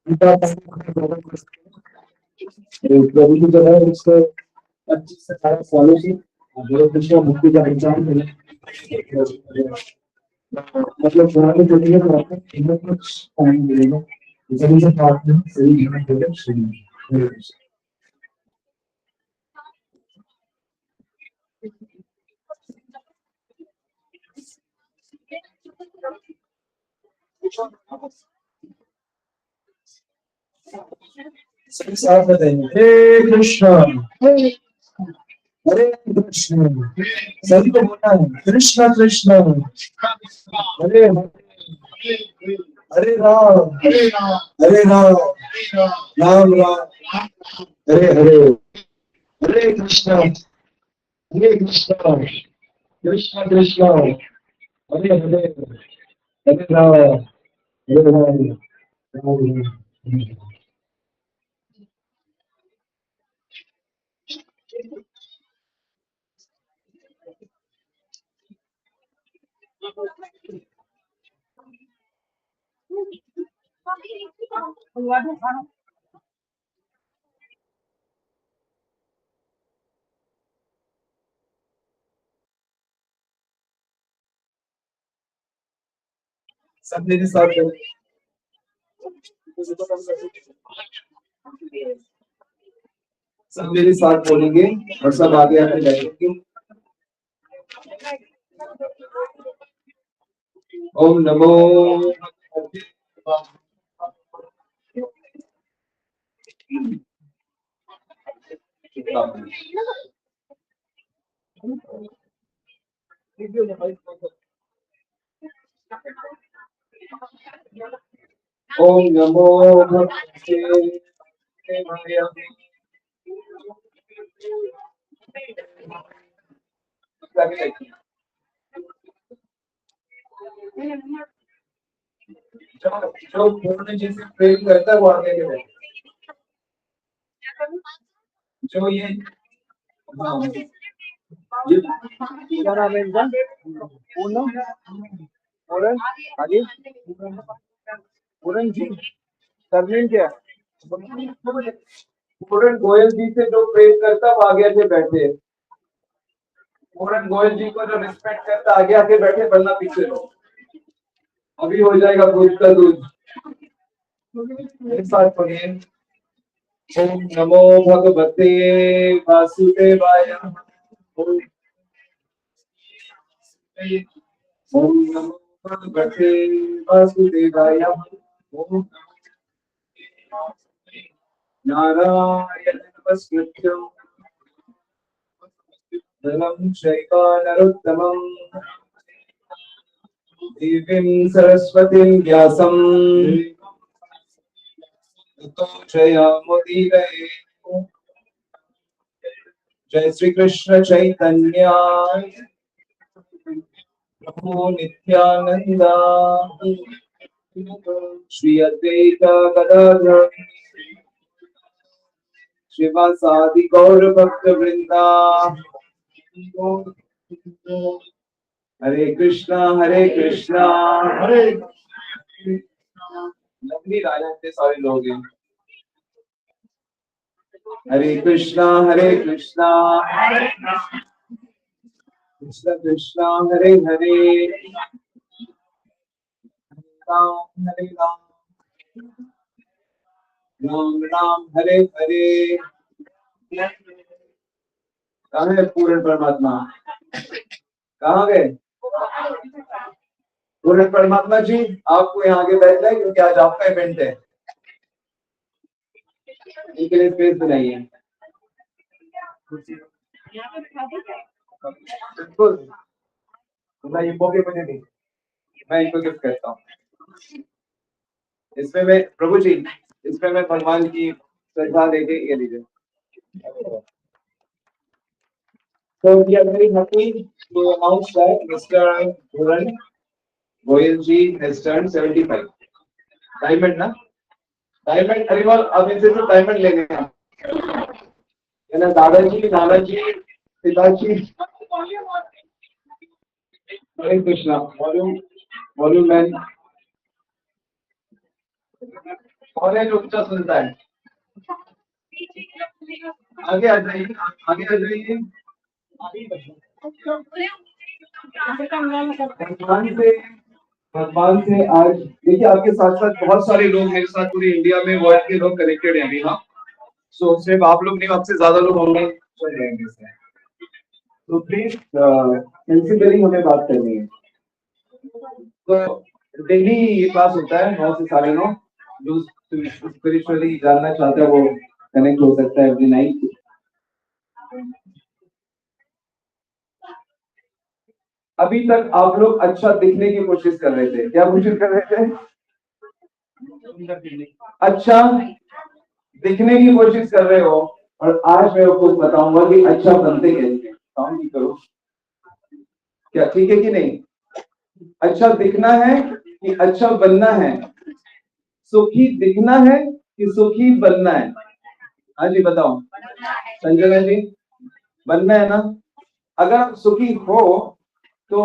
उनका प्रभु की जो है उसको 25 से 18 सालों से जो कृष्ण भक्ति का एग्जाम है मतलब पुराने जो है तो आपको कीमत कुछ टाइम मिलेगा जब से बात में सही कीमत देगा सही सही साफ बताएंगे हे कृष्ण हरे कृष्ण सभी को बोलना है कृष्ण कृष्ण हरे हरे राम हरे राम राम राम हरे हरे हरे कृष्ण कृष्ण कृष्ण हरे हरे हरे राम हरे राम राम राम सब मेरे साथ सब मेरे साथ बोलेंगे और सब आगे आके बैठेंगे ओम नमो ओम नमो भगवते वासुदेवाय। जो पूर्ण जिसे प्रेम करता है वो आगे के बैठे जो ये हाँ, ये क्या नाम है इनका पूर्ण पूर्ण आगे पूर्ण जी सरनेम क्या है पूरण गोयल जी से जो प्रेम करता वो आगे आके बैठे पूरण गोयल जी को जो रिस्पेक्ट करता आगे आके बैठे वरना पीछे लो अभी हो जाएगा दूध का दूध एक साथ पढ़िए ओम नमो भगवते वासुदेवाय ओम नमो भगवते वासुदेवाय ओम नारायण नमस्कृत्य धर्मं चैव नरोत्तमं देवीं सरस्वतीं व्यासं ततो जयमुदीरये। जय श्री कृष्ण चैतन्य प्रभु नित्यानंदा श्री अद्वैत गदाधर श्रीवासादि गौर भक्त वृंदा हरे कृष्णा हरे लंबी लाइन से सारे लोग हैं हरे कृष्णा कृष्ण कृष्णा हरे हरे हरे राम राम राम हरे हरे कहाँ है पूर्ण परमात्मा कहाँ गए पूर्ण परमात्मा जी आपको यहाँ आगे बैठना है क्योंकि आज आपका इवेंट है इनके लिए स्पेस बनाइए बिल्कुल तो मैं ये मौके मुझे नहीं मैं इनको गिफ्ट करता हूँ इसमें मैं प्रभु जी इसमें मैं भगवान की श्रद्धा देके ये लीजिए So we are very happy to announce that Mr. Puran Goyal ji has turned 75. Diamond ना? Diamond अरिवाल अब इनसे तो diamond लेंगे हम। है ना दादाजी, नानाजी, पिताजी। हरे कृष्णा वॉल्यूम मैन ऑरेंज ऊंचा सुनता है। आगे आ जाइए, आगे आ जाइए। भगवान से आज देखिए, आपके साथ साथ बहुत सारे लोग मेरे साथ पूरी इंडिया में वर्ल्ड के लोग कनेक्टेड हैं अभी। हाँ, सो सिर्फ आप लोग नहीं, आपसे ज्यादा लोग होंगे सुन रहे हैं इसमें। तो प्लीज सेंसिबली हमें बात करनी है। तो डेली ये क्लास होता है 9 से 9:30। जो स्पिरिचुअली जानना चाहता है वो कनेक्ट हो सकता है एवरी नाइट। अभी तक आप लोग अच्छा दिखने की कोशिश कर रहे थे। क्या कोशिश कर रहे थे? अच्छा दिखने की कोशिश कर रहे हो। और आज मैं आपको बताऊंगा कि अच्छा बनते कैसे। काम भी करो। क्या ठीक है कि नहीं? अच्छा दिखना है कि अच्छा बनना है? सुखी दिखना है कि सुखी बनना है? हाँ जी बताओ संजना जी। बनना है ना? अगर आप सुखी हो तो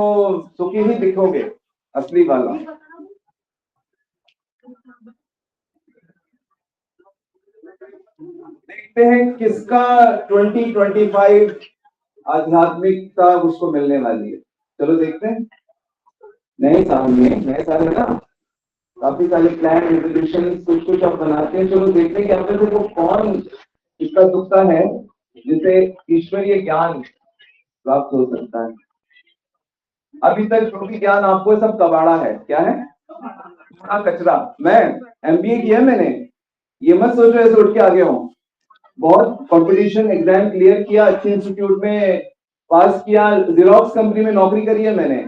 सुखी ही दिखोगे, असली वाला। देखते हैं किसका 2025 आध्यात्मिकता उसको मिलने वाली है। चलो देखते हैं। नए साल में, नए साल है ना, काफी सारे प्लान रेजोल्यूशन कुछ कुछ आप बनाते हैं। चलो देखते हैं कि आप लोगों को कौन इसका दुखता है जिसे ईश्वरीय ज्ञान प्राप्त हो सकता है। अभी तक जो भी ज्ञान आपको सब कबाड़ा है। क्या है? कूड़ा कचरा। मैं एमबीए किया मैंने, ये मत सोचो ऐसे उठ के आ गया हूँ। बहुत कंपटीशन एग्जाम क्लियर किया, अच्छे इंस्टीट्यूट में पास किया, जेरोक्स कंपनी में नौकरी करी है मैंने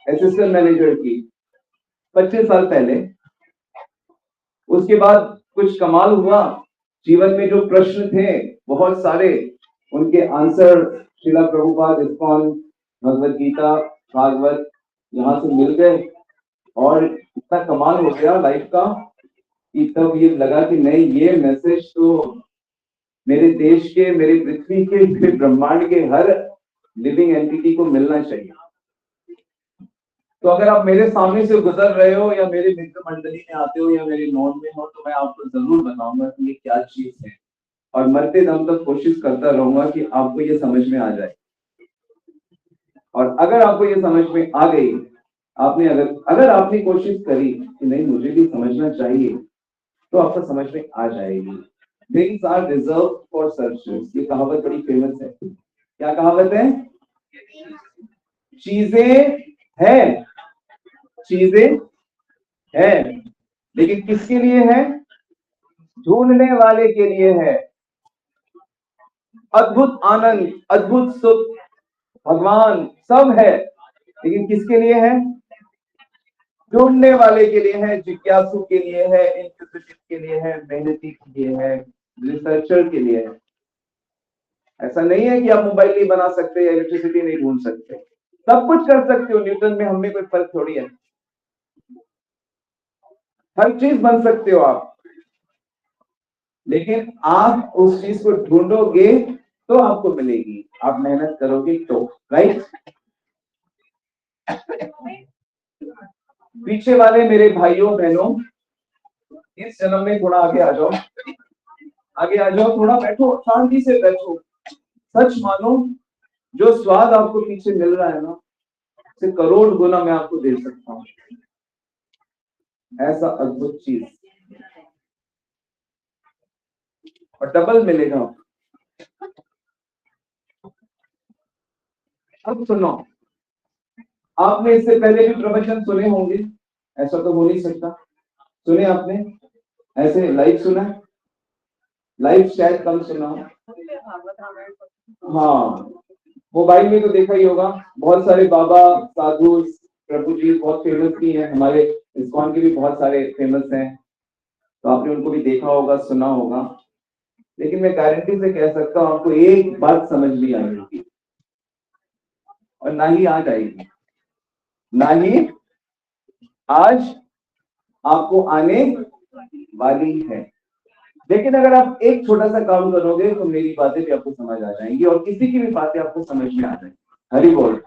असिस्टेंट मैनेजर की 25 साल पहले। उसके बाद कुछ कमाल हुआ जीवन में। जो प्रश्न थे बहुत सारे, उनके आंसर श्रीला प्रभुपाद, इस्कॉन, भगवत गीता, भागवत यहाँ से मिल गए। और इतना कमाल हो गया लाइफ का कि तब ये लगा कि नहीं, ये मैसेज तो मेरे देश के, मेरे पृथ्वी के, मेरे ब्रह्मांड के हर लिविंग एंटिटी को मिलना चाहिए। तो अगर आप मेरे सामने से गुजर रहे हो या मेरे मित्र मंडली में आते हो या मेरे नोन में हो, तो मैं आपको जरूर बताऊंगा कि ये क्या चीज है। और मरते दम तक कोशिश करता रहूंगा कि आपको ये समझ में आ जाए। और अगर आपको ये समझ में आ गई, आपने अगर अगर आपने कोशिश करी कि नहीं मुझे भी समझना चाहिए, तो आपको समझ में आ जाएगी। Things are reserved for searchers। ये कहावत बड़ी फेमस है। क्या कहावत है? चीजें हैं, चीजें हैं, लेकिन किसके लिए है? ढूंढने वाले के लिए है। अद्भुत आनंद, अद्भुत सुख, भगवान सब है, लेकिन किसके लिए है? ढूंढने वाले के लिए है, जिज्ञासु के लिए है, इंक्विजिटिव के लिए है, मेहनती के लिए है, रिसर्चर के लिए है। ऐसा नहीं है कि आप मोबाइल नहीं बना सकते या इलेक्ट्रिसिटी नहीं ढूंढ सकते। सब कुछ कर सकते हो। न्यूटन में हम में कोई फर्क थोड़ी है। हर चीज बन सकते हो आप, लेकिन आप उस चीज को ढूंढोगे तो आपको मिलेगी। आप मेहनत करोगे तो। राइट? पीछे वाले मेरे भाइयों बहनों, इस जन्म में थोड़ा आगे आ जाओ, आगे आ जाओ, थोड़ा बैठो, शांति से बैठो। सच मानो, जो स्वाद आपको पीछे मिल रहा है ना, से करोड़ गुना मैं आपको दे सकता हूँ। ऐसा अद्भुत चीज, और डबल मिलेगा। अब सुनो, आपने इससे पहले भी प्रवचन सुने होंगे, ऐसा तो हो नहीं सकता। सुने आपने? ऐसे लाइव सुना? लाइव शायद कम सुना हो। हाँ, मोबाइल में तो देखा ही होगा। बहुत सारे बाबा साधु प्रभु जी बहुत फेमस भी हैं, हमारे इस्कॉन के भी बहुत सारे फेमस हैं, तो आपने उनको भी देखा होगा, सुना होगा। लेकिन मैं गारंटी से कह सकता हूँ आपको एक बात समझ नहीं आएगी, और ना ही आज आएगी, ना ही आज आपको आने वाली है। लेकिन अगर आप एक छोटा सा काम करोगे तो मेरी बातें भी आपको समझ आ जाएंगी, और किसी की भी बातें आपको समझ में आ जाएंगी। हरि बोल।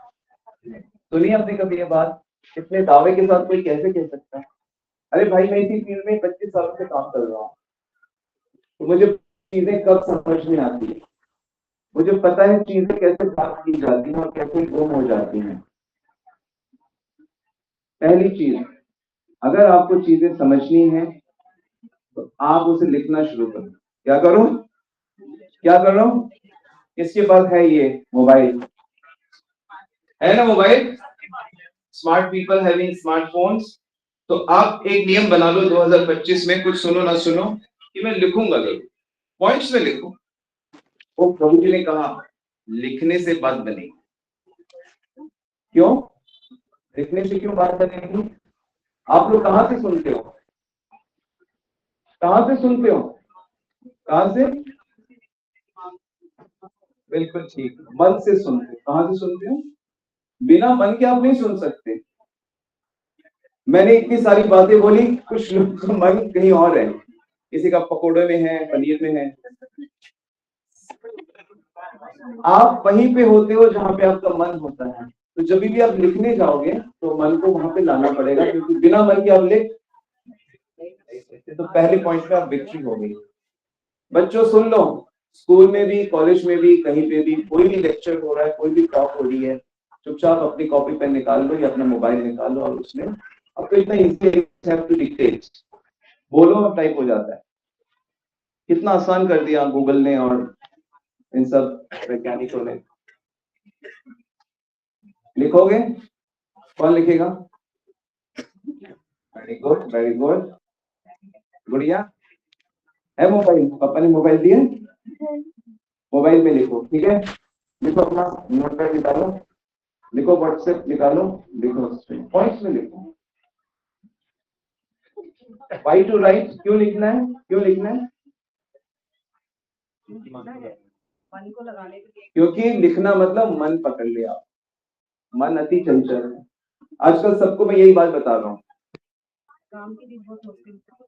सुनिए आपने कभी ये बात, इतने दावे के साथ कोई कैसे कह सकता है? अरे भाई मैं इसी फील्ड में 25 सालों से काम कर रहा हूँ, तो मुझे चीजें कब समझ में आती है, मुझे पता है चीजें कैसे प्राप्त की जाती हैं और कैसे गुम हो जाती हैं। पहली चीज, अगर आपको चीजें समझनी है तो आप उसे लिखना शुरू करो। क्या करो? क्या कर रहा हूं? किसके पास है ये मोबाइल? है ना mobile? Smart people having smartphones. तो आप एक नियम बना लो 2025 में, कुछ सुनो ना सुनो, कि मैं लिखूंगा जरूर, पॉइंट्स में लिखूं। वो प्रभु जी ने कहा लिखने से बात बनेगी। क्यों लिखने से क्यों बात बनेगी? आप लोग कहां से सुनते हो? कहां से सुनते हो? कहां से? बिल्कुल ठीक, मन से सुनते हो। कहां से सुनते हो? बिना मन के आप नहीं सुन सकते। मैंने इतनी सारी बातें बोली, कुछ लोग का मन कहीं और है, किसी का पकोड़े में है, पनीर में है। आप वहीं पे होते हो जहां पे आपका मन होता है। तो जब भी आप लिखने जाओगे तो मन को वहां पे लाना पड़ेगा, क्योंकि बिना मन के आप लिख नहीं सकते। तो पहले पॉइंट पे आप विक्ट्री हो गई। बच्चों सुन लो, स्कूल में भी, कॉलेज में भी, कहीं पे भी कोई भी लेक्चर हो रहा है, कोई भी टॉक हो रही है, चुपचाप अपनी कॉपी पेन निकाल लो या अपना मोबाइल निकाल लो, और उसमें अब तो इतना इजी टू डिक्टेट, बोलो और टाइप हो जाता है। कितना आसान कर दिया गूगल ने और इन सब वैज्ञानिकों ने। लिखोगे? कौन लिखेगा? Very good, very good. गुड़िया है मोबाइल? पापा ने मोबाइल दिया, मोबाइल में लिखो, ठीक है? लिखो, अपना नोटपैड निकालो, लिखो, व्हाट्सएप निकालो, लिखो, पॉइंट्स में लिखो। वाई टू राइट, क्यों लिखना है? क्यों लिखना है? मन को लगाने के लिए, क्योंकि लिखना मतलब मन पकड़ लिया। मन अति चंचल है। आजकल सबको मैं यही बात बता रहा हूँ। काम की भी बहुत मुश्किल है।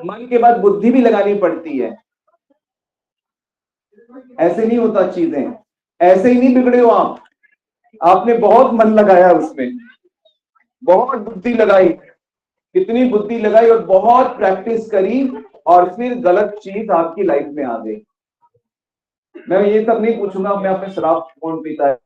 मन के बाद बुद्धि भी लगानी पड़ती है। ऐसे नहीं होता चीजें, ऐसे ही नहीं बिगड़े हो आप। आपने बहुत मन लगाया उसमें, बहुत बुद्धि लगाई, कितनी बुद्धि लगाई और बहुत प्रैक्टिस करी, और फिर गलत चीज आपकी लाइफ में आ गई। मैं ये सब नहीं पूछूंगा मैं अपने शराब कौन पीता है,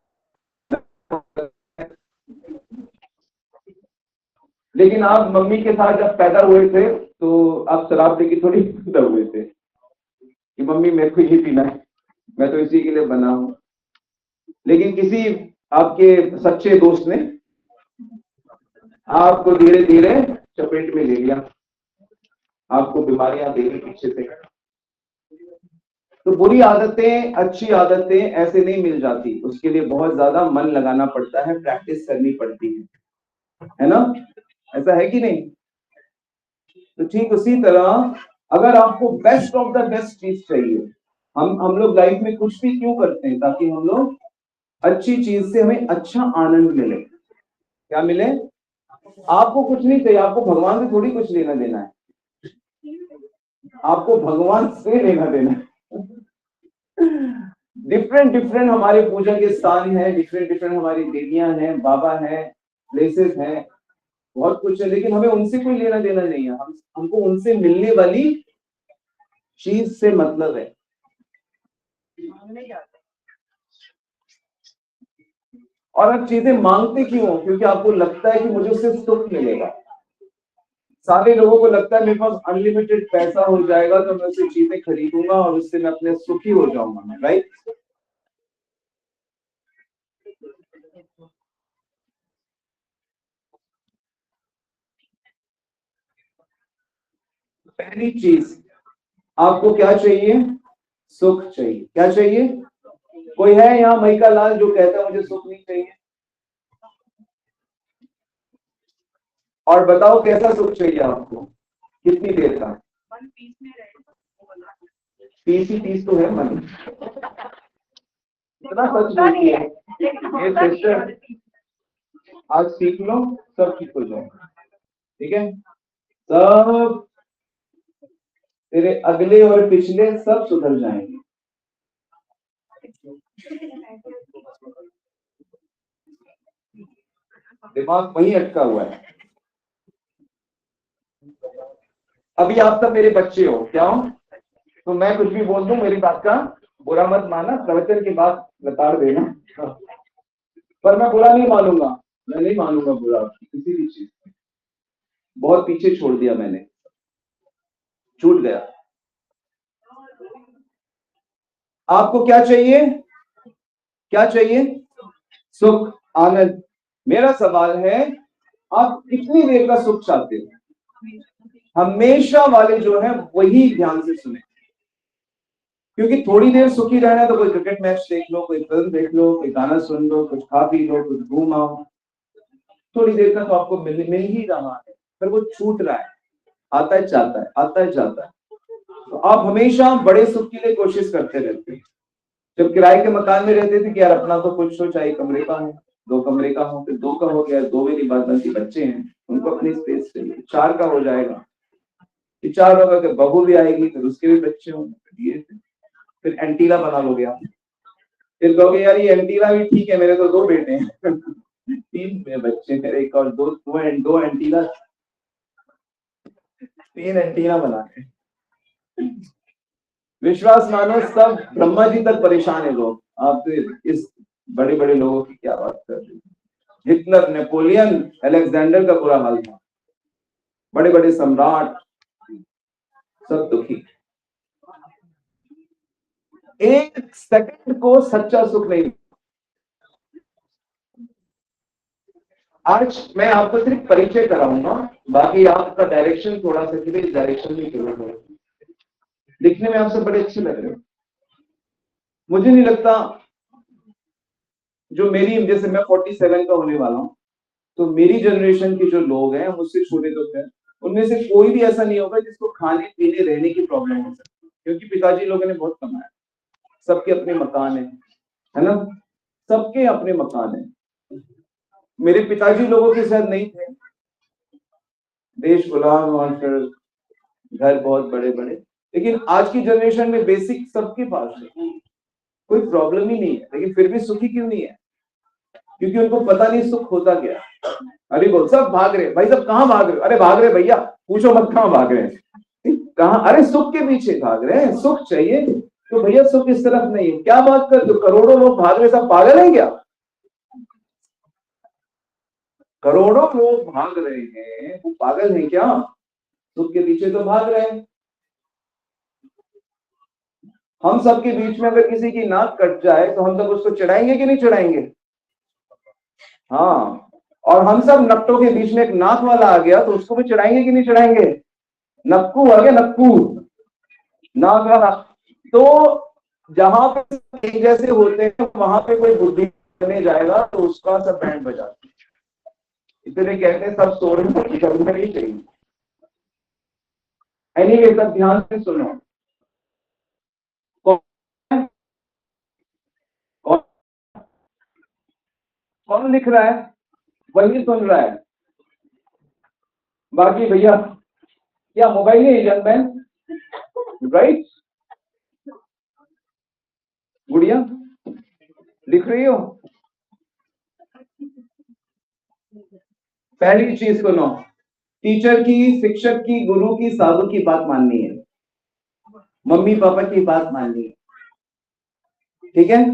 लेकिन आप मम्मी के साथ जब पैदा हुए थे तो आप शराब पी के थोड़ी पैदा हुए थे कि मम्मी मेरे को ये पीना है, मैं तो इसी के लिए बना हूं। लेकिन किसी आपके सच्चे दोस्त ने आपको धीरे धीरे चपेट में ले लिया, आपको बीमारियां दे दी पीछे से। तो बुरी आदतें, अच्छी आदतें ऐसे नहीं मिल जाती, उसके लिए बहुत ज्यादा मन लगाना पड़ता है, प्रैक्टिस करनी पड़ती है ना? ऐसा है कि नहीं? तो ठीक उसी तरह अगर आपको बेस्ट ऑफ द बेस्ट चीज चाहिए, हम लोग लाइफ में कुछ भी क्यों करते हैं? ताकि हम लोग अच्छी चीज से हमें अच्छा आनंद मिले। क्या मिले? आपको कुछ नहीं चाहिए, आपको भगवान से थोड़ी कुछ लेना देना है, आपको भगवान से लेना देना है। डिफरेंट डिफरेंट हमारे पूजा के स्थान हैं, डिफरेंट डिफरेंट हमारी देवियां हैं, बाबा हैं, प्लेसेस हैं, बहुत कुछ है, लेकिन हमें उनसे कोई लेना देना नहीं है। हमको उनसे मिलने वाली चीज से मतलब है। और आप चीजें मांगते क्यों हो? क्योंकि आपको लगता है कि मुझे उससे सुख मिलेगा। सारे लोगों को लगता है मेरे पास अनलिमिटेड पैसा हो जाएगा तो मैं उससे चीजें खरीदूंगा और उससे मैं अपने सुखी हो जाऊंगा, राइट? पहली चीज, आपको क्या चाहिए? सुख चाहिए। क्या चाहिए? कोई है यहाँ मईका लाल जो कहता है मुझे सुख नहीं चाहिए? और बताओ कैसा सुख चाहिए आपको? कितनी देर का? पीस ही पीस तो है मन। इतना सच बोलती है ये सिस्टर, आज सीख लो, सब ठीक हो जाएगा, ठीक है? सब तेरे अगले और पिछले सब सुधर जाएंगे। दिमाग वहीं अटका हुआ है। अभी आप सब मेरे बच्चे हो, क्या हो? तो मैं कुछ भी बोल दूं, मेरी बात का बुरा मत मानना, प्रवचन की बात बता देना। पर मैं बुरा नहीं मानूंगा, मैं नहीं मानूंगा बुरा किसी भी चीज। बहुत पीछे छोड़ दिया मैंने, छूट गया। आपको क्या चाहिए? क्या चाहिए? सुख, आनंद। मेरा सवाल है, आप कितनी देर का सुख चाहते हो? हमेशा वाले जो है वही ध्यान से सुने, क्योंकि थोड़ी देर सुखी रहना है तो कोई क्रिकेट मैच देख लो, कोई फिल्म देख लो, कोई गाना सुन लो, कुछ खा पी लो, कुछ घूम आओ। थोड़ी देर का तो आपको मिल ही रहा है, फिर वो छूट रहा है, आता है जाता है, आता है जाता है। तो आप हमेशा बड़े सुख के लिए कोशिश करते रहते हैं। जब किराए के मकान में रहते थे कि यार अपना तो कुछ तो चाहिए, कमरे का हो, 2 कमरे का हो, फिर 2 का हो गया, 2 में नहीं बात बनती, बच्चे हैं उनको अपनी स्पेस चाहिए, 4 का हो जाएगा, फिर 4 होगा कि बहू भी आएगी, फिर उसके भी बच्चे होंगे, ये फिर एंटीला बना लोगे आप। फिर कहोगे यार ये एंटीला भी ठीक है, मेरे तो 2 बेटे हैं। 3 में बच्चे मेरे, एक और 2 एंटीला, 3 एंटीना बना के। विश्वास मानो, सब ब्रह्मा जी तक परेशान है लोग। आप तो इस बड़े बड़े लोगों की क्या बात कर रहे हैं? हिटलर, नेपोलियन, अलेक्जेंडर का बुरा हाल था, बड़े बड़े सम्राट सब दुखी। एक सेकंड को सच्चा सुख नहीं। आज मैं आपको सिर्फ परिचय कराऊंगा, बाकी आपका डायरेक्शन थोड़ा सा किसी डायरेक्शन में जरूर है। दिखने में आप सब बड़े अच्छे लग रहे हो, मुझे नहीं लगता जो मेरी, जैसे मैं 47 का होने वाला हूं, तो मेरी जनरेशन के जो लोग हैं, मुझसे छोटे लोग हैं, उनमें से कोई भी ऐसा नहीं होगा जिसको खाने पीने रहने की प्रॉब्लम हो सकती, क्योंकि पिताजी लोगों ने बहुत कमाया, सबके अपने मकान है ना, सबके अपने मकान है। मेरे पिताजी लोगों के साथ नहीं थे, देश गुलाम और फिर घर बहुत बड़े बड़े, लेकिन आज की जनरेशन में बेसिक सबके पास है, कोई प्रॉब्लम ही नहीं है, लेकिन फिर भी सुखी क्यों नहीं है? क्योंकि उनको पता नहीं सुख होता क्या। अरे बोल, सब भाग रहे भाई, सब कहाँ भाग रहे? अरे भाग रहे भैया, पूछो मत कहाँ भाग रहे हैं, कहाँ? अरे सुख के पीछे भाग रहे हैं, सुख चाहिए तो भैया सुख इस तरफ नहीं है। क्या बात कर दो, करोड़ों लोग भाग रहे, सब पागल हैं क्या? करोड़ों लोग भाग रहे हैं, वो पागल हैं क्या? सुख के पीछे तो भाग रहे हैं। हम सबके बीच में अगर किसी की नाक कट जाए तो हम सब उसको चढ़ाएंगे कि नहीं चढ़ाएंगे? हाँ, और हम सब नक्टों के बीच में एक नाक वाला आ गया तो उसको भी चढ़ाएंगे कि नहीं चढ़ाएंगे? नक्कू आ गया, नक्कू, नाक वाला। तो जहां पे एक जैसे होते हैं वहां पे कोई बुद्धि करने जाएगा तो उसका सब बैंड बजा, इसलिए कहते हैं सब सो रहे हैं, करना नहीं चाहिए। एनीवे, सब ध्यान से सुनो। कौन कौन कौन लिख रहा है? वही सुन रहा है, बाकी भैया क्या मोबाइल है यंग मैन, राइट? गुड़िया लिख रही हो? पहली चीज सुनो, टीचर की, शिक्षक की, गुरु की, साधु की बात माननी है, मम्मी पापा की बात माननी है, ठीक है?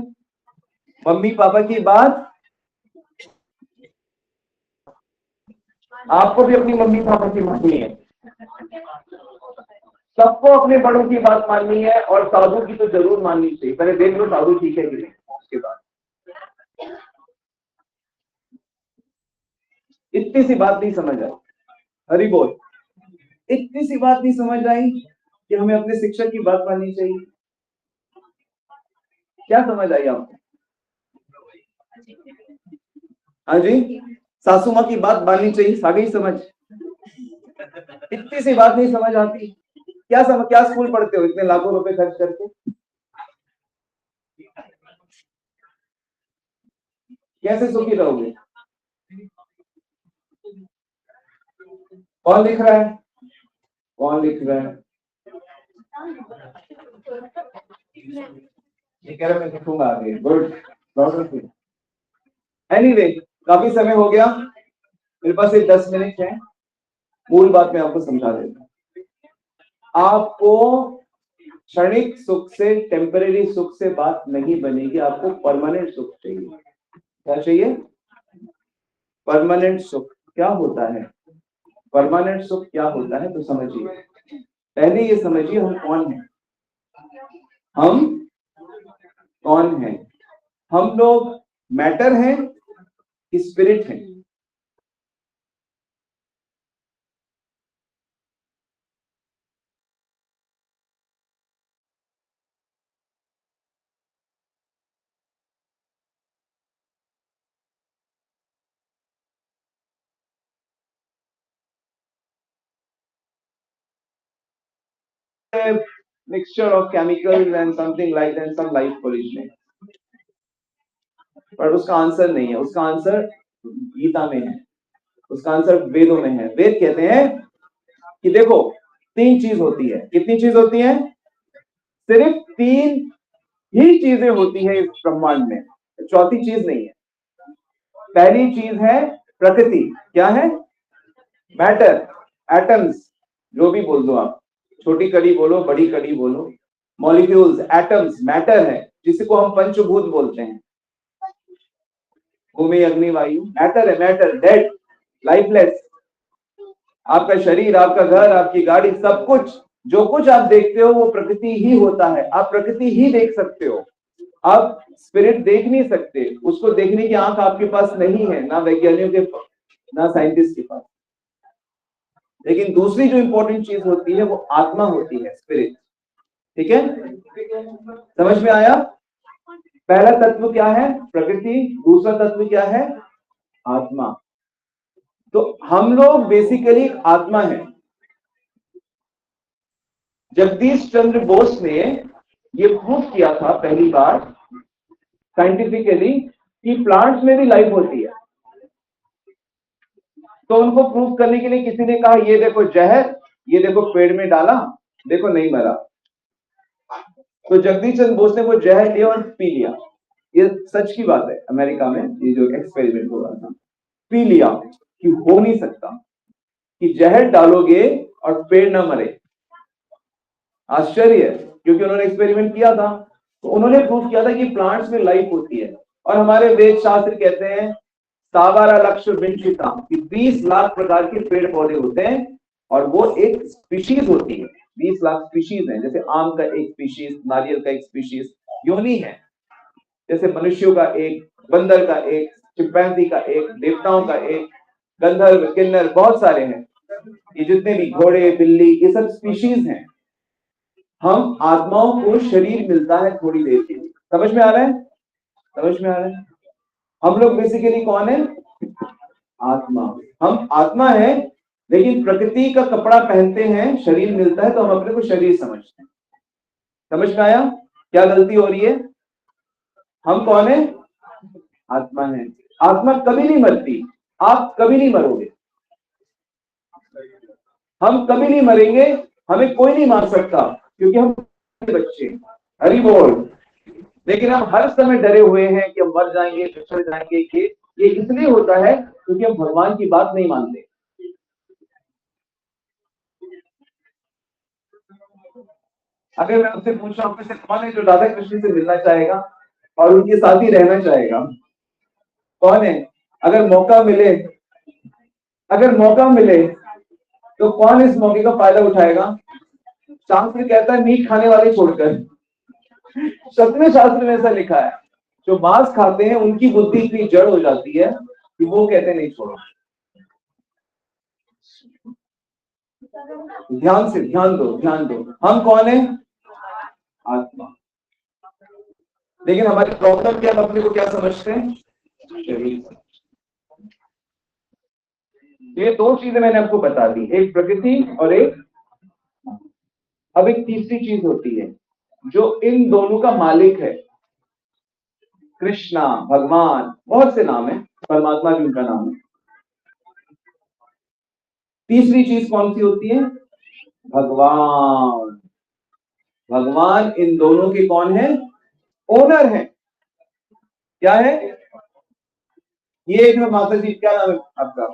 मम्मी पापा की बात, आपको भी अपनी मम्मी पापा की माननी है, सबको अपने बड़ों की बात माननी है, और साधु की तो जरूर माननी चाहिए। पहले देख लो साधु ठीक है कि नहीं, उसके बाद। इतनी सी बात नहीं समझ आई? हरि बोल। इतनी सी बात नहीं समझ आई कि हमें अपने शिक्षक की बात माननी चाहिए? क्या समझ आई आपको? हाँ जी, सासू माँ की बात माननी चाहिए, आ गई समझ? इतनी सी बात नहीं समझ आती? क्या स्कूल पढ़ते हो इतने लाखों रुपए खर्च करके? कैसे सुखी रहोगे? कौन लिख रहा है? कौन लिख रहा है? ये कह रहा मैं लिखूंगा आगे, गुड। एनीवे, काफी समय हो गया, मेरे पास ये 10 मिनट है, मूल बात मैं आपको समझा देता हूं। आपको क्षणिक सुख से, टेम्परेरी सुख से बात नहीं बनेगी, आपको परमानेंट सुख चाहिए। क्या चाहिए? परमानेंट सुख। क्या होता है परमानेंट सुख? क्या होता है तो समझिए। पहले ये समझिए हम कौन हैं। हम कौन हैं? हम लोग मैटर हैं कि स्पिरिट हैं? Mixture of chemicals and something like that, some life pollution। पर उसका आंसर नहीं है, उसका आंसर गीता में है, उसका आंसर वेदों में है। वेद कहते हैं कि देखो 3 चीज होती है। कितनी चीज होती है? सिर्फ 3 ही चीजें होती है इस ब्रह्मांड में, चौथी चीज नहीं है। पहली चीज है प्रकृति। क्या है? मैटर, एटम्स, जो भी बोल दो आप, छोटी कड़ी बोलो, बड़ी कड़ी बोलो, मॉलिक्यूल्स, एटम्स, मैटर है, जिसको हम पंचभूत बोलते हैं, भूमि अग्नि वायु। मैटर है, मैटर, डेड, लाइफलेस। आपका शरीर, आपका घर, आपकी गाड़ी, सब कुछ, जो कुछ आप देखते हो वो प्रकृति ही होता है। आप प्रकृति ही देख सकते हो, आप स्पिरिट देख नहीं सकते। उसको देखने की आंख आपके पास नहीं है, ना वैज्ञानिकों के पास, ना साइंटिस्ट के पास। लेकिन दूसरी जो इंपॉर्टेंट चीज होती है वो आत्मा होती है, स्पिरिट। ठीक है? समझ में आया? पहला तत्व क्या है? प्रकृति। दूसरा तत्व क्या है? आत्मा। तो हम लोग बेसिकली आत्मा है। जगदीश चंद्र बोस ने ये प्रूव किया था पहली बार साइंटिफिकली कि प्लांट्स में भी लाइफ होती है। तो उनको प्रूव करने के लिए किसी ने कहा ये देखो जहर, ये देखो पेड़ में डाला, देखो नहीं मरा। तो जगदीश चंद्र बोस ने वो जहर लिया और पी लिया। ये सच की बात है, अमेरिका में ये जो एक्सपेरिमेंट हो रहा था, पी लिया कि हो नहीं सकता कि जहर डालोगे और पेड़ ना मरे। आश्चर्य है, क्योंकि उन्होंने एक्सपेरिमेंट किया था। तो उन्होंने प्रूव किया था कि प्लांट्स में लाइफ होती है। और हमारे वेद शास्त्र कहते हैं 17,00,000 कि 20 लाख प्रकार के पेड़ पौधे होते हैं और वो एक स्पीशीज होती है। 20 लाख स्पीशीज हैं, जैसे आम का एक स्पीशीज, नारियल का एक स्पीशीज, योनि है। जैसे मनुष्यों का एक, बंदर का एक, चिंपैंजी का एक, देवताओं का एक, गंधर्व, किन्नर, बहुत सारे हैं। ये जितने भी घोड़े, बिल्ली, ये सब स्पीशीज हैं। हम आत्माओं को शरीर मिलता है थोड़ी देर के लिए। समझ में आ रहा है? समझ में आ रहा है? हम लोग बेसिकली कौन है? आत्मा। हम आत्मा है, लेकिन प्रकृति का कपड़ा पहनते हैं, शरीर मिलता है तो हम अपने को शरीर समझते हैं। समझ में आया? क्या गलती हो रही है? हम कौन है? आत्मा है। आत्मा कभी नहीं मरती। आप कभी नहीं मरोगे, हम कभी नहीं मरेंगे, हमें कोई नहीं मार सकता, क्योंकि हम बच्चे। हरि बोल। लेकिन हम हर समय डरे हुए हैं कि हम मर जाएंगे, बिछड़ जाएंगे। ये इसलिए होता है क्योंकि हम भगवान की बात नहीं मानते। अगर मैं आपसे पूछ रहा हूं, आपसे कौन है जो राधा कृष्ण से मिलना चाहेगा और उनके साथ ही रहना चाहेगा? कौन है? अगर मौका मिले, अगर मौका मिले तो कौन इस मौके का फायदा उठाएगा? शास्त्र कहता है मीट खाने वाले छोड़कर। सत्य शास्त्र में ऐसा लिखा है, जो मांस खाते हैं उनकी बुद्धि इतनी जड़ हो जाती है कि वो कहते नहीं छोड़ो। ध्यान से, ध्यान दो, ध्यान दो। हम कौन है? आत्मा। लेकिन हमारी प्रॉब्लम क्या, हम अपने को क्या समझते हैं? शरीर। ये 2 चीजें मैंने आपको बता दी, एक प्रकृति और एक। अब एक तीसरी चीज होती है जो इन दोनों का मालिक है। कृष्णा, भगवान, बहुत से नाम है, परमात्मा भी उनका नाम है। तीसरी चीज कौन सी होती है? भगवान। भगवान इन दोनों के कौन है? ओनर है। क्या है? ये एक माता जी, क्या नाम है आपका?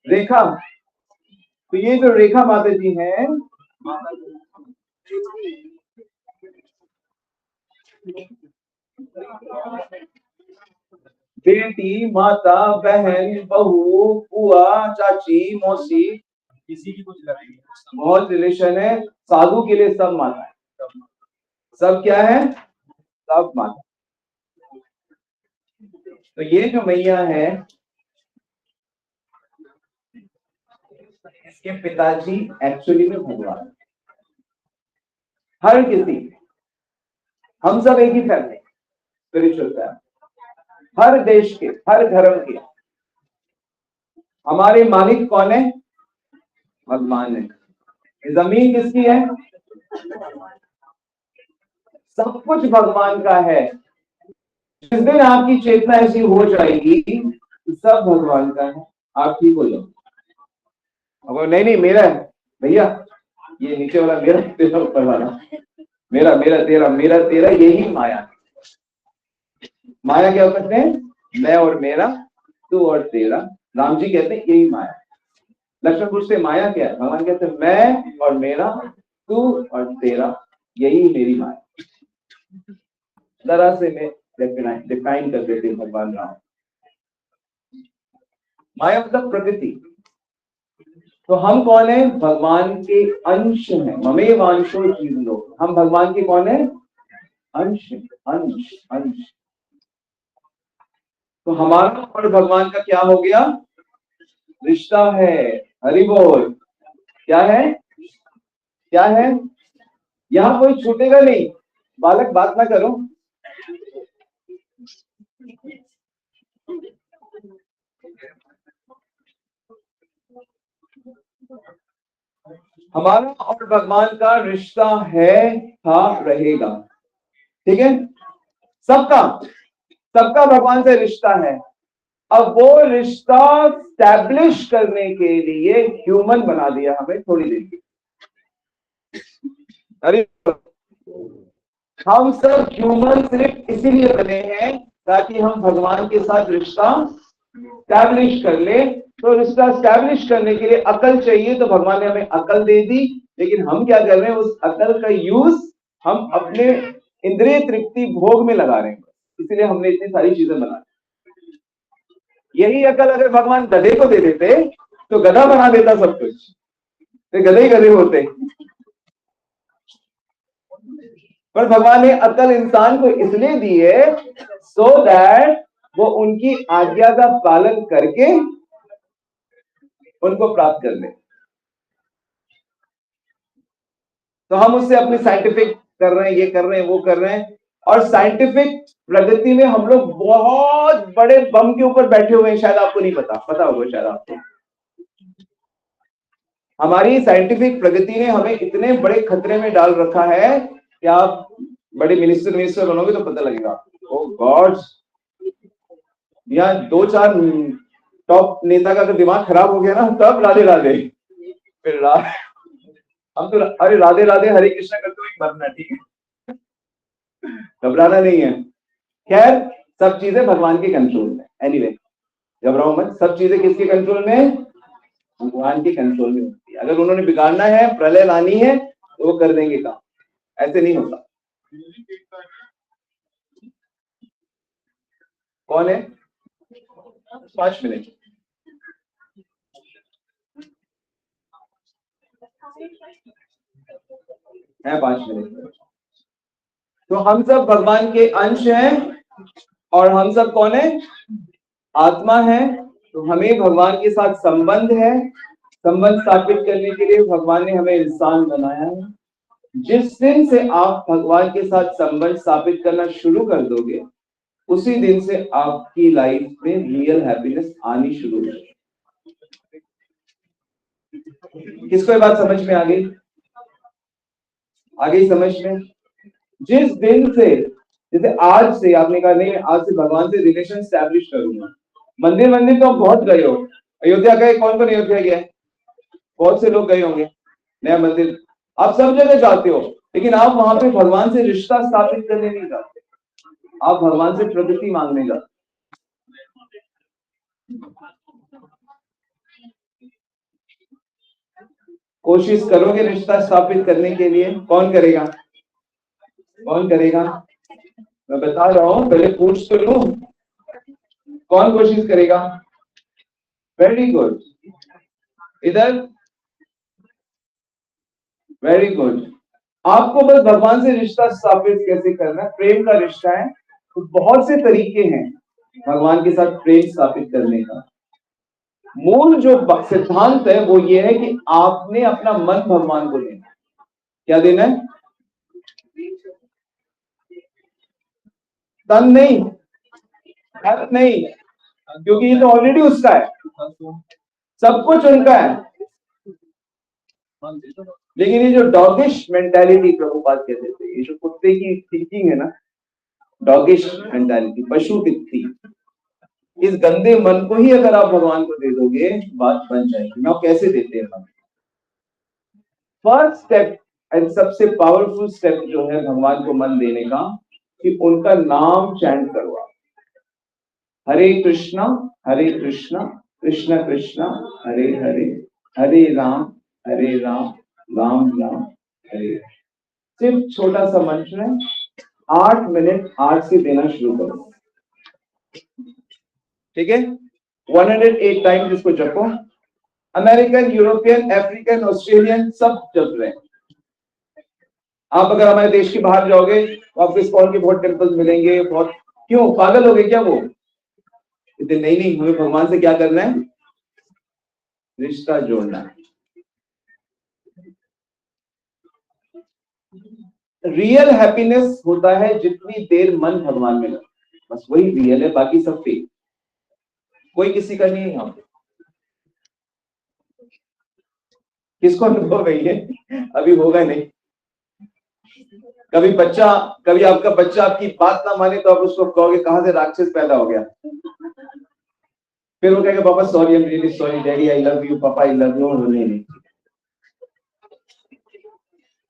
रेखा, तो ये जो रेखा माता जी हैं, बेटी, माता, बहन, बहू, बुआ, चाची, मौसी, किसी की कुछ बहुत रिलेशन है। साधु के लिए सब माता है, सब क्या है, सब माता। तो ये जो मैया है, इसके पिताजी एक्चुअली में भगवान। हर किसी, हम सब एक ही फैमिली, स्पिरिचुअल फैमिली, हर देश के, हर धर्म के। हमारे मालिक कौन है, भगवान है। जमीन किसकी है, सब कुछ भगवान का है। जिस दिन आपकी चेतना ऐसी हो जाएगी तो सब भगवान का है, आप ठीक हो जाओ। अब नहीं नहीं मेरा है भैया, ये नीचे वाला मेरा, तेरा ऊपर वाला मेरा, मेरा तेरा, यही माया। माया क्या कहते हैं, मैं और मेरा, तू और तेरा। राम जी कहते हैं यही माया। लक्ष्मण पूछते माया क्या है, भगवान कहते हैं मैं और मेरा, तू और तेरा, यही मेरी माया। जरा से मैं डिफाइन कर देते हैं भगवान राम। माया मतलब प्रकृति। तो हम कौन है, भगवान के अंश हैं। ममे वांशो जीव लोग, हम भगवान के कौन है, अंश, अंश, अंश। तो हमारा और भगवान का क्या हो गया, रिश्ता है। हरि बोल। क्या है, क्या है, यहां कोई छूटेगा नहीं। बालक बात ना करो। हमारा और भगवान का रिश्ता है, था, रहेगा। ठीक है, सबका, सबका भगवान से रिश्ता है। अब वो रिश्ता स्टैब्लिश करने के लिए ह्यूमन बना दिया हमें थोड़ी देर के। अरे हम सब ह्यूमन सिर्फ इसीलिए बने हैं ताकि हम भगवान के साथ रिश्ता स्टैब्लिश कर ले। तो रिश्ता स्टैब्लिश करने के लिए अकल चाहिए, तो भगवान ने हमें अकल दे दी। लेकिन हम क्या कर रहे हैं, उस अकल का यूज हम अपने इंद्रिय तृप्ति भोग में लगा रहे हैं। इसीलिए हमने इतनी सारी चीजें बना दी। यही अकल अगर भगवान गधे को दे देते तो गधा बना देता सब कुछ, तो गधे ही गधे होते। पर भगवान ने अकल इंसान को इसलिए दी है सो दैट वो उनकी आज्ञा का पालन करके उनको प्राप्त कर ले। तो हम उससे अपनी साइंटिफिक कर रहे हैं, ये कर रहे हैं, वो कर रहे हैं। और साइंटिफिक प्रगति में हम लोग बहुत बड़े बम के ऊपर बैठे हुए हैं, शायद आपको नहीं पता, पता होगा शायद आपको। हमारी साइंटिफिक प्रगति ने हमें इतने बड़े खतरे में डाल रखा है कि आप बड़े मिनिस्टर बनोगे तो पता लगेगा। ओ गॉड, यहाँ दो चार टॉप नेता का अगर दिमाग खराब हो गया ना, तब राधे राधे। फिर हम तो अरे राधे राधे हरे कृष्णा करते हुए मरना, ठीक है, घबराना नहीं है। खैर, सब चीजें भगवान के कंट्रोल में। एनीवे, घबराओ मत, सब चीजें किसके कंट्रोल में, भगवान के कंट्रोल में होती है। अगर उन्होंने बिगाड़ना है, प्रलय लानी है, तो वो कर देंगे काम, ऐसे नहीं होता। कौन है, 5 मिनट है, 5 मिनट। तो हम सब भगवान के अंश हैं और हम सब कौन है, आत्मा है। तो हमें भगवान के साथ संबंध है। संबंध स्थापित करने के लिए भगवान ने हमें इंसान बनाया है। जिस दिन से आप भगवान के साथ संबंध स्थापित करना शुरू कर दोगे, उसी दिन से आपकी लाइफ में रियल हैप्पीनेस आनी शुरू हो जाएगी। किसको ये बात समझ में आ गई, आ गई समझ में। जिस दिन से, जैसे आज से आपने कहा नहीं आज से भगवान से रिलेशन स्टैब्लिश करूंगा। मंदिर मंदिर तो आप बहुत गए हो, अयोध्या गए, कौन कौन अयोध्या गया है, बहुत से लोग गए होंगे। नया मंदिर, आप सब जगह जाते हो, लेकिन आप वहां पे भगवान से रिश्ता स्थापित करने नहीं जाते, आप भगवान से प्रगति मांगने जाते। कोशिश करोगे रिश्ता स्थापित करने के लिए? कौन करेगा? कौन करेगा? मैं बता रहा हूं, पहले पूछ तो लूं। कौन कोशिश करेगा? Very good. इधर वेरी गुड। आपको बस भगवान से रिश्ता स्थापित कैसे करना है, प्रेम का रिश्ता है तो बहुत से तरीके हैं भगवान के साथ प्रेम स्थापित करने का। मूल जो सिद्धांत है वो ये है कि आपने अपना मन भगवान को देना। क्या देना है? तन नहीं, धन नहीं, क्योंकि ये तो ऑलरेडी उसका है, सब कुछ उनका है। लेकिन ये जो डॉगिश मेंटालिटी प्रभुपाद कहते थे, ये जो कुत्ते की थिंकिंग है ना, डॉगिश मेंटालिटी, पशु वृत्ति, इस गंदे मन को ही अगर आप भगवान को दे दोगे बात बन जाएगी। मैं कैसे देते हैं हम? फर्स्ट स्टेप एंड सबसे पावरफुल स्टेप जो है भगवान को मन देने का, कि उनका नाम चैंट करो आप। हरे कृष्णा कृष्ण कृष्ण हरे हरे, हरे राम राम राम हरे। सिर्फ छोटा सा मंत्र है, 8 मिनट आज से देना शुरू करो। ठीक है? 108 टाइम इसको जपो। अमेरिकन, यूरोपियन, अफ्रीकन, ऑस्ट्रेलियन सब जप रहे हैं। आप अगर हमारे देश के बाहर जाओगे तो आपको इस्कॉन के बहुत टेम्पल्स मिलेंगे। बहुत क्यों? पागल हो गए क्या वो? नहीं, हमें भगवान से क्या करना है? रिश्ता जोड़ना है। रियल हैप्पीनेस होता है जितनी देर मन भगवान में लगे, बस वही रियल है, बाकी सब फेक। कोई किसी का नहीं है यहाँ पे। किसको अनुभव है ये? अभी होगा नहीं। कभी आपका बच्चा आपकी बात ना माने तो आप उसको कहोगे कहां से राक्षस पैदा हो गया? फिर वो कहेगा पापा sorry, I am really sorry, daddy I love you, पापा आई लव यू। नहीं,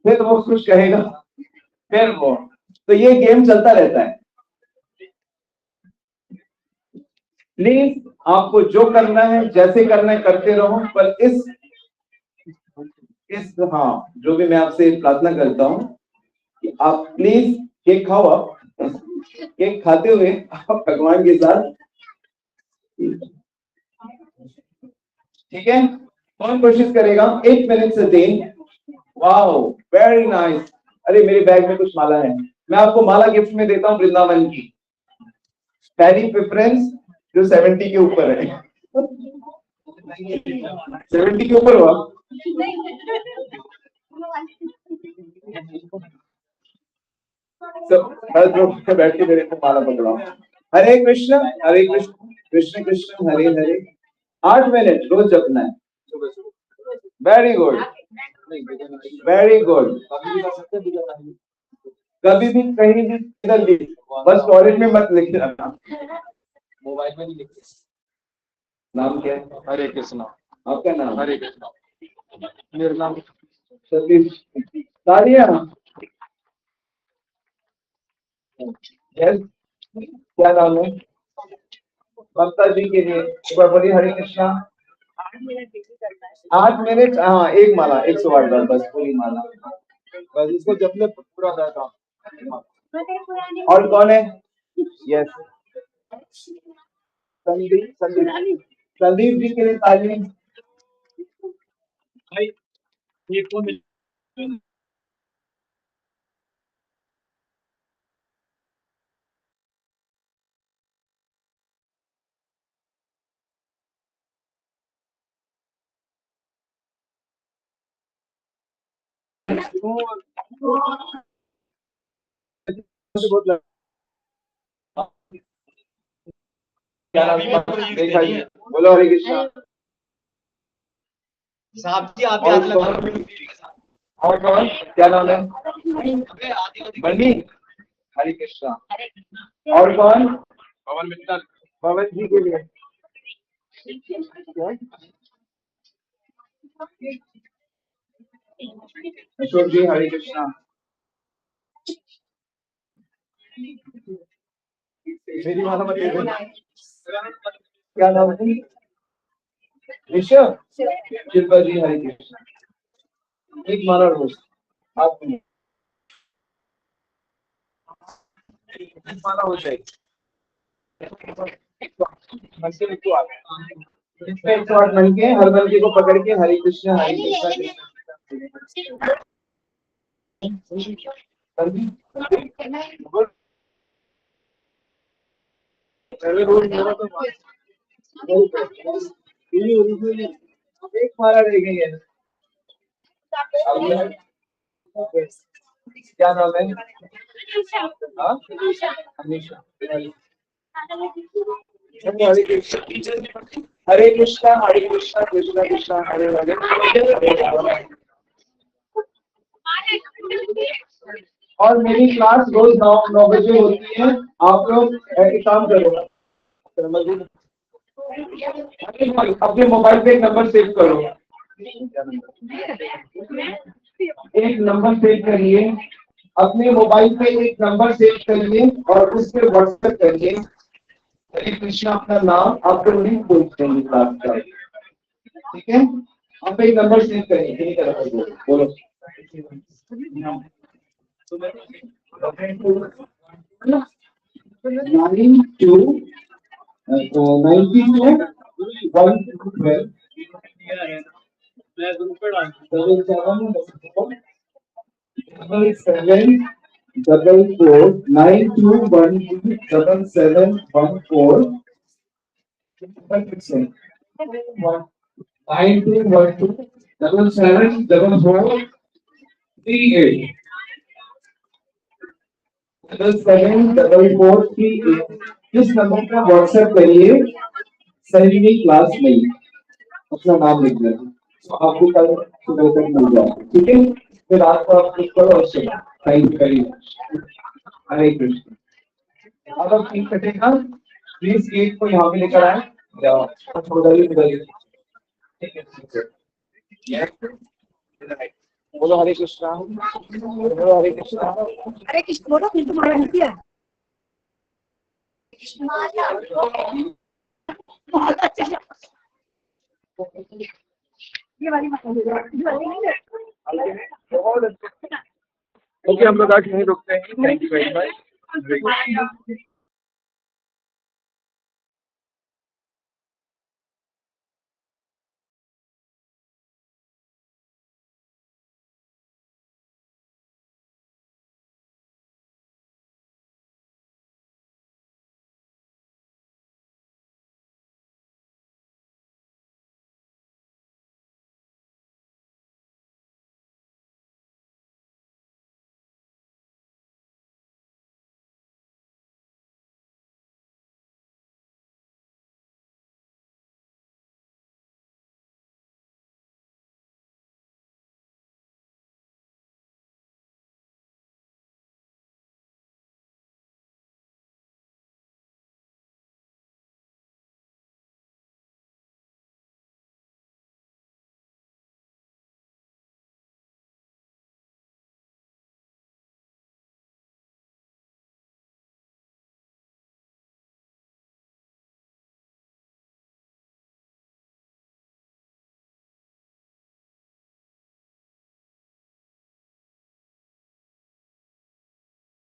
फिर वो कुछ कहेगा, फिर वो, तो ये गेम चलता रहता है। प्लीज आपको जो करना है, जैसे करना है करते रहो, पर इस हाँ, जो भी मैं आपसे प्रार्थना करता हूं कि आप प्लीज केक खाओ। आप केक खाते हुए आप भगवान के साथ, ठीक है? कौन कोशिश करेगा? 1 मिनट से दें। Wow, very nice. अरे मेरे बैग में कुछ माला है, मैं आपको माला गिफ्ट में देता हूँ वृंदावन की। पहली प्रेफरेंस जो 70 के ऊपर है। 70 के ऊपर हुआ सब बैठ के मेरे को माला पकड़ाओ। हरे कृष्ण कृष्ण कृष्ण हरे हरे। 8 मिनट रोज जपना है। Very good, very good. कभी भी कहीं भी किधर भी, बस टॉयलेट में मत लिख रखना, मोबाइल में नहीं लिख। नाम क्या है? हरे कृष्णा। आपका नाम? हरे कृष्णा। मेरा नाम सतीश। तालियां। यस, क्या नाम है? ममता जी के लिए एक बार बोलिए हरे कृष्णा। 8 मिनट, हाँ, एक माला 108 बार, बस पूरी माला, बस इसको जब में पूरा रहता। और कौन है? यस, संदीप जी के लिए ताली। ये कौन? क्या नाम है? बोलो हरे कृष्णा। साहब जी आप और कौन? क्या नाम है? बनी। हरे कृष्णा। और कौन? पवन मित्तल। पवन जी के लिए अशोक जी हरे कृष्णा। मेरी माला मत देना। क्या नाम है? ऋषभ। शिल्पा जी हरे कृष्णा। एक माला रोज आप एक माला हो जाएगी। मंदिर को आप इसमें 108 मनके हर मनके को पकड़ के हरे कृष्णा एक माला रह गई है। क्या नाम है? हाँ? अनीशा। हरे कृष्णा कृष्णा कृष्णा हरे हरे और मेरी क्लास रोज 9 बजे होती है। आप लोग एक काम करो, अपने मोबाइल पे एक नंबर सेव करो, एक नंबर सेव करिए, अपने मोबाइल पे एक नंबर सेव करिए और उस पर व्हाट्सएप करिए हरे कृष्णा अपना नाम, आपको लिंक पोस्ट करेंगे क्लास का, ठीक है? आप एक नंबर सेव करिए, बोलो 9212771438 74438 इस नंबर का व्हाट्सएप करिए, सही क्लास नहीं अपना नाम लिख लेना, तो आपको कल सुबह तक मिल जाएगा, ठीक है? फिर रात को आप क्लिक करो और चलो। Thank you very much. Hare Krishna. अब केक कटेगा, प्लीज केक को यहाँ पे लेकर आए या उधर ही ठीक है, ठीक है। बोलो हरे कृष्णा, बोलो हरे कृष्णा, अरे कृष्ण बोलो, फिर तुम्हारा नहीं किया ये वाली ओके, हम लोग आज नहीं रुकते हैं। Thank you very much.